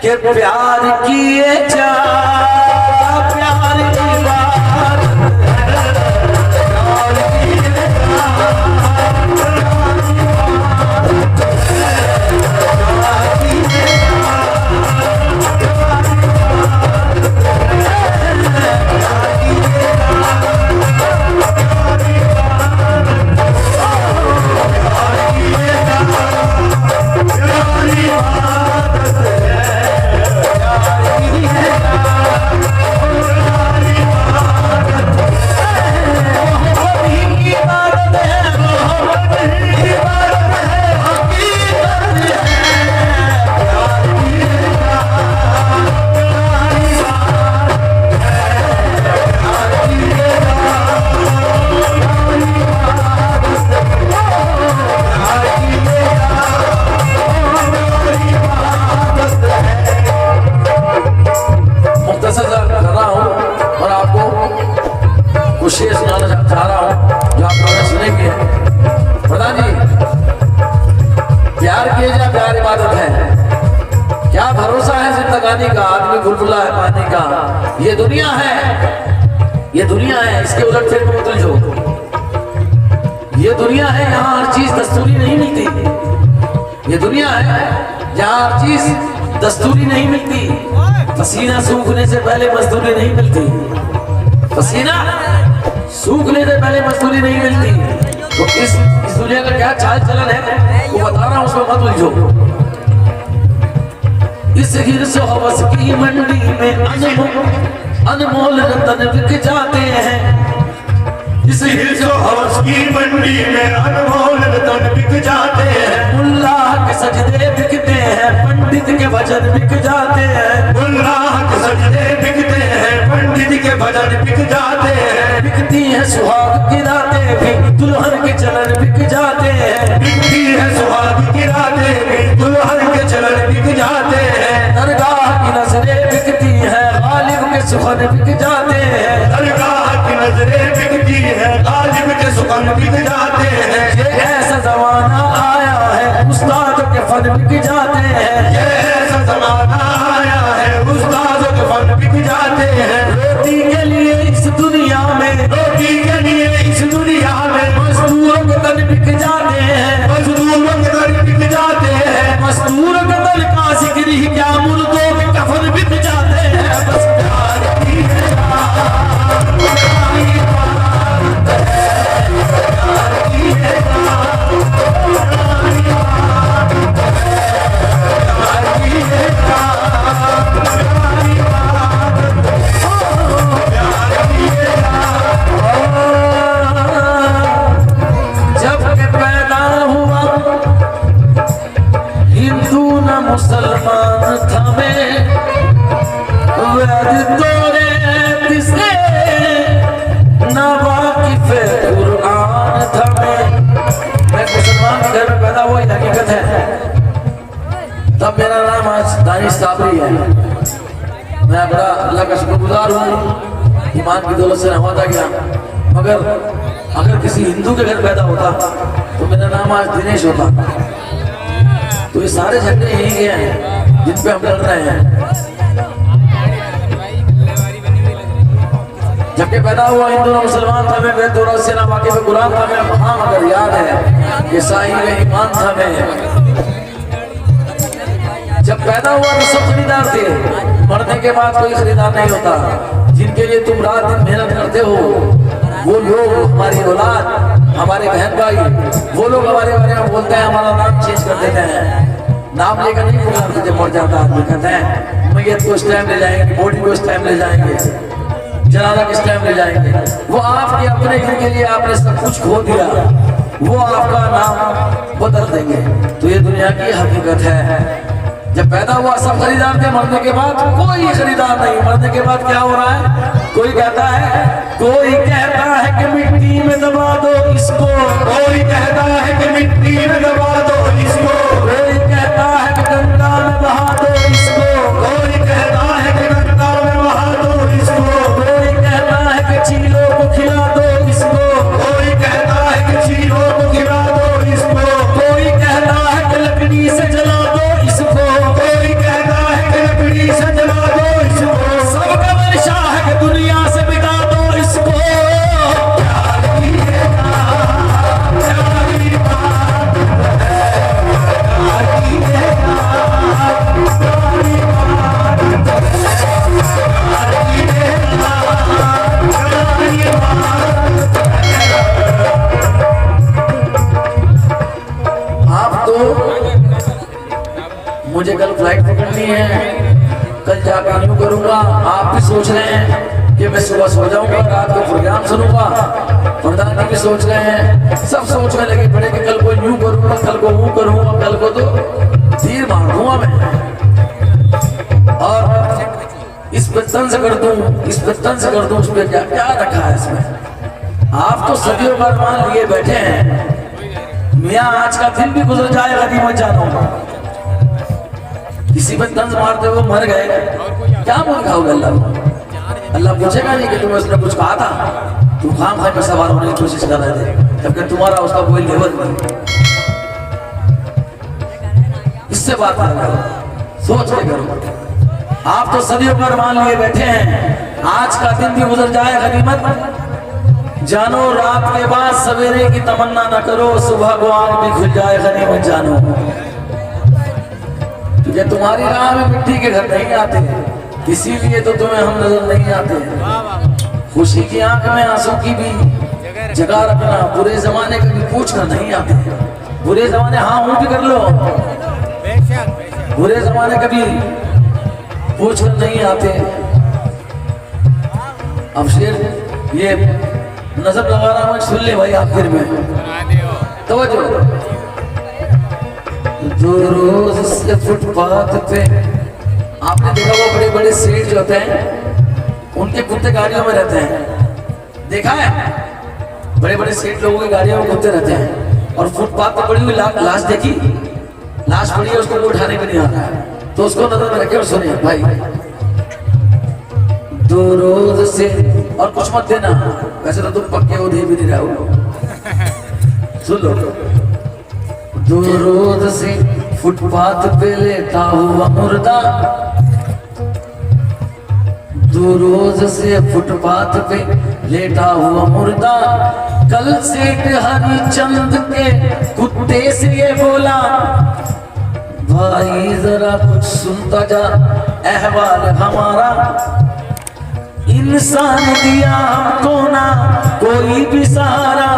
कि प्यार किए जा, प्यार की बात का आदमी बुलबुला है पानी का। ये दुनिया है, ये दुनिया है, इसके उलट फिर मत उलझो। ये दुनिया है, यहाँ हर चीज दस्तूरी नहीं मिलती। ये दुनिया है जहाँ हर चीज दस्तूरी नहीं मिलती। पसीना सूखने से पहले मजदूरी नहीं मिलती। पसीना सूखने से पहले मजदूरी नहीं मिलती। तो इस दुनिया का क्या चाल चलन है वो बता रहा हूँ, उसमें मत उलझो। इस हिर्स हवस की मंडी में अनमोल रतन बिक जाते हैं। इस हिर्स हवस की मंडी में अनमोल रतन बिक जाते हैं। मुल्ला के सजदे बिकते हैं, पंडित के भजन बिक जाते हैं। मुल्ला के सजदे बिकते हैं, पंडित के भजन बिक जाते हैं। बिकती है सुहाग की रातें भी, दुल्हन के चलन बिक जाते हैं। बिकती है सुहाग की रातें भी, दुल्हन के चलन बिक जाते हैं। दरगाह की नजरें बिकती है, गालिब के सुखन बिक जाते हैं। दरगाह की नजरें बिकती है, गालिब के सुखन बिक जाते हैं। ये ऐसा जमाना आया है, उस्ताद के फन बिक जाते हैं। ये ऐसा जमाना आया है, उस्ताद के फन बिक जाते हैं। रोटी के लिए इस दुनिया में, रोटी के लिए इस दुनिया में मजदूरों के तन बिक जाते हैं। मजदूरों के तन बिक जाते हैं। मजदूरों के तन का जिक्र ही क्या, मुर्दों के कफन बिक जाते हैं। बस प्यार की मुसलमान था मैं, वैद तोरे किसे ना वाकिफ़े कुरान था मैं मुसलमान के घर में पैदा हुआ, हकीकत है। तब मेरा नाम आज दानिश साबरी है। मैं बड़ा अल्लाह का शुक्रगुजार हूँ, ईमान की दौलत से नवाजा गया। मगर अगर किसी हिंदू के घर पैदा होता तो मेरा नाम आज दिनेश होता। तो ये सारे झगड़े यही के हैं जिन पे हम लड़ रहे हैं। जबकि पैदा हुआ हिंदू ना मुसलमान था मैं, थोड़ा से ना वाकिफ़ कुरान था मैं। हाँ मगर याद है ये साहिब ईमान था मैं। जब पैदा हुआ तो सब खरीदार थे, मरने के बाद कोई खरीदार नहीं होता। जिनके लिए तुम रात दिन मेहनत करते हो वो लोग, हमारी औलाद, हमारे बहन भाई, वो लोग हमारे बारे में बोलते हैं, हमारा नाम चेंज कर देते हैं। नाम लेकर नहीं बोलते, जब मर जाता आदमी कहते हैं मैयत को इस टाइम ले जाएंगे, बॉडी को इस टाइम ले जाएंगे, जनाजा किस टाइम ले जाएंगे। वो आपके अपने घर के लिए आपने सब कुछ खो दिया, वो आपका नाम बदल देंगे। तो ये दुनिया की हकीकत है। जब पैदा हुआ सब खरीदार थे, मरने के बाद कोई खरीदार नहीं। मरने के बाद क्या हो रहा है, कोई कहता है कि मिट्टी में दबा दो इसको, कोई कहता है कि मिट्टी में दबा दो इसको, कोई कहता है कि गंगा में बहा दो इसको, कोई कहता है कि गंगा में बहा दो इसको, कोई कहता है कि चीलों को खिला दो इसको, कोई कहता है कि चीलों को खिला दो इसको, कोई कहता है कि लकड़ी से जला दो इसको, कोई कहता है कि मुझे कल फ्लाइट पकड़नी है, कल जाकर यूं करूंगा। आप भी सोच रहे हैं कि मैं सुबह सो जाऊंगा, रात को प्रोग्राम सुनूंगा। प्रधान जी भी सोच रहे हैं, सब सोचने लगे पड़े कि कल को यूं करूंगा, कल को यूं करूंगा, कल को तो तीर मार दूंगा मैं, और इस पे तंज कर दूं, इस पे तंज कर दूं। उस पे क्या क्या रखा है इसमें? आप तो सदियों का मान लिए बैठे हैं, मियाँ आज का दिन भी गुजर जाएगा नहीं मत जानो। किसी पे तंज मारते हुए मर गए, क्या बोल खाओगे अल्लाह को? अल्लाह पूछेगा नहीं कि तुम्हें उसने कुछ कहा था, तुम खाम खाए पे सवार होने की कोशिश कर रहे थे, जबकि तुम्हारा उसका कोई लेवल नहीं। इससे बात करो, सोच के करो। आप तो सदियों पर मान लिए बैठे हैं, आज का दिन भी गुजर जाए गनीमत जानो। रात के बाद सवेरे की तमन्ना न करो, सुबह को आग भी खुल जाए गनीमत जानो। क्योंकि तुम्हारी राह में मिट्टी के घर नहीं आते, इसीलिए तो तुम्हें हम नजर नहीं आते। खुशी की आंख में आंसू की भी जगह रखना, बुरे जमाने के भी पूछना नहीं आते। बुरे जमाने हाँ हूं भी कर लो, बुरे जमाने कभी पूछ कर नहीं आते। अब शेर ये नजर लगा रहा हूं, सुन ले भाई आखिर में तवज्जो। दो रोज से फुटपाथ पे आपने देखा वो बड़े बड़े सेठ जो होते हैं, उनके कुत्ते गाड़ियों में रहते हैं, देखा है? बड़े बड़े सेठ लोगों की गाड़ियों में कुत्ते रहते हैं, और फुटपाथ पे पड़ी हुई लाश देखी, लाश पड़ी है, उसको उठाने भी नहीं आता है, तो उसको नजर में रखे और सुनिए भाई। दो रोज से, और कुछ मत देना, वैसे तो तुम पक्के हो, दे भी नहीं रहे हो, सुन लो। दो रोज से फुटपाथ पे लेटा हुआ मुर्दा, दो रोज से फुटपाथ पे लेटा हुआ मुर्दा, कल सेठ हरिचंद के कुत्ते से ये बोला, भाई जरा कुछ सुनता जा अहवाल हमारा, इंसान दिया हमको ना कोई भी सहारा,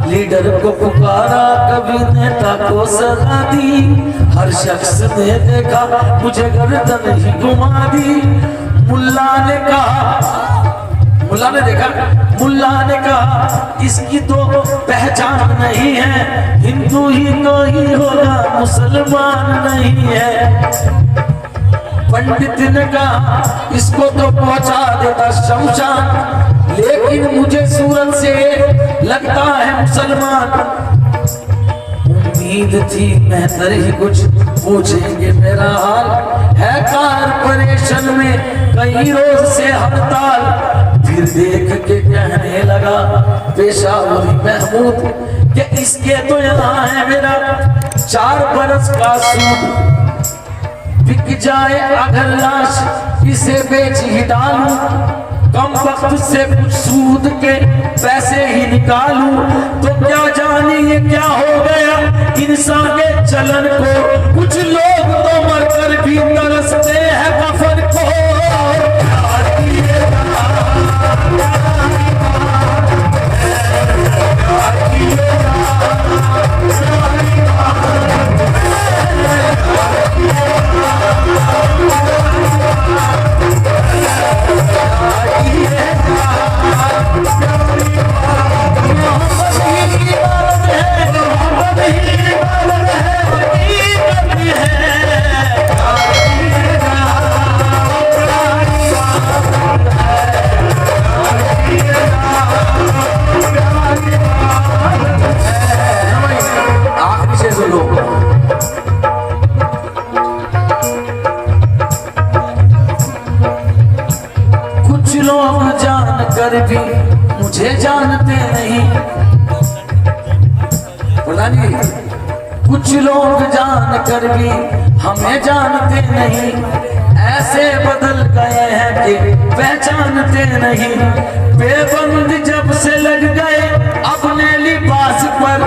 लीडर को पुकारा कभी नेता को सजा दी, हर शख्स ने देखा मुझे गर्दन ही घुमा दी। मुल्ला ने कहा, मुल्ला ने देखा, मुल्ला ने कहा इसकी तो पहचान नहीं है, हिंदू ही तो ही होगा मुसलमान नहीं है। पंडित ने कहा इसको तो पहुंचा देता शमशान, लेकिन मुझे सूरत से लगता है मुसलमान। उम्मीद थी बेहतर ही कुछ पूछेंगे मेरा हाल, है कारपोरेशन में कई रोज से हड़ताल, फिर देख के कहने लगा पेशावरी महमूद कि इसके तो यहाँ है मेरा 4 बरस का सूद, बिक जाए अगर लाश इसे बेच ही डालूं, कम वक्त से कुछ सूद के पैसे ही निकालूं, तो क्या जाने ये क्या हो गया इंसान के चलन को, कुछ लोग तो मरकर भी तरसते हैं कफन को। भी मुझे जानते नहीं, प्रधान जी, कुछ लोग जान कर भी हमें जानते नहीं, ऐसे बदल गए हैं कि पहचानते नहीं। बेबंद जब से लग गए अपने लिबास पर,